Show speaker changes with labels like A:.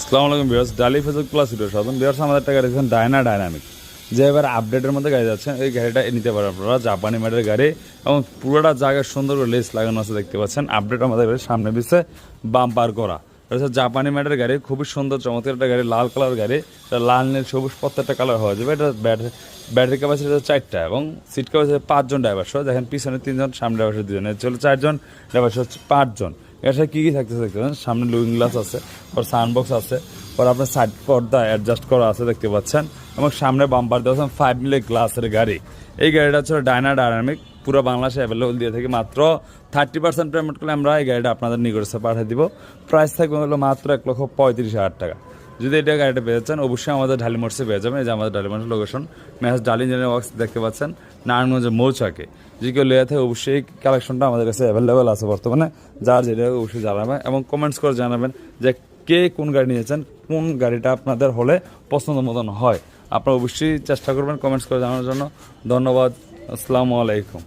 A: আসসালামু আলাইকুম ভিউয়ার্স, ডালি ফেসবুক প্লাস ভিডিও সাধারণ ভিউয়ার্স, আমাদের একটা গাড়ি দেখছেন ডাইনামিক, যে এবার আপডেটের মধ্যে গাড়ি যাচ্ছেন। এই গাড়িটা নিতে পারেন আপনারা, জাপানি মেডের গাড়ি এবং পুরোটা জায়গায় সুন্দর করে লেস লাগানো আছে দেখতে পাচ্ছেন। আপডেট আমাদের গাড়ির সামনে পিছে বাম্পার করা, এটা হচ্ছে জাপানি মেডের গাড়ি, খুবই সুন্দর চমৎকার একটা গাড়ি, লাল কালার গাড়ি। এটা লাল নীল সবুজ প্রত্যেকটা কালার হয়ে যাবে। এটা ব্যাটারি ক্যাপাসিটি হচ্ছে 4টা এবং সিট ক্যাপাসিটি 5 জন ড্রাইভার সহ। দেখেন পিছনে 3 জন, সামনে ড্রাইভার সহ 2 জন, চলে 4 জন, ড্রাইভার সহ 5 জন। এর সাথে কী কী থাকতেছে দেখতে পাচ্ছেন, সামনে লুকিং গ্লাস আছে, পর সাউন্ড আছে, পর আপনার সাইড পর্দা অ্যাডজাস্ট করা আছে দেখতে পাচ্ছেন, এবং সামনে বাম্পার দেওয়া আছেন 5 মিলি গ্লাসের গাড়ি। এই গাড়িটা হচ্ছে ডাইনামিক, পুরো বাংলাদেশে অ্যাভেলেবল দিয়ে থাকি। মাত্র 30% পেমেন্ট করলে আমরা এই গাড়িটা আপনাদের নিকটে পাঠিয়ে দিব। প্রাইস থাকবে হলো মাত্র 1,35,000 টাকা। যদি এটা গাড়িটা পেয়ে যাচ্ছেন অবশ্যই আমাদের ঢালি মোটরসে পেয়ে যাবেন। এই যে আমাদের ঢালি মোটরস লোকেশন, মেহাজ ডালি ইঞ্জিনিয়ারিং ওয়ার্কস দেখতে পাচ্ছেন, নারায়ণগঞ্জের মৌচাকে। যে কেউ লেয়া থাকে অবশ্যই কালেকশনটা আমাদের কাছে অ্যাভেলেবেল আছে বর্তমানে। যার যেটা অবশ্যই জানাবেন এবং কমেন্টস করে জানাবেন যে কে কোন গাড়ি নিয়েছেন, কোন গাড়িটা আপনাদের হলে পছন্দ মতন হয়। আপনারা অবশ্যই চেষ্টা করবেন কমেন্টস করে জানানোর জন্য। ধন্যবাদ, আসসালামু আলাইকুম।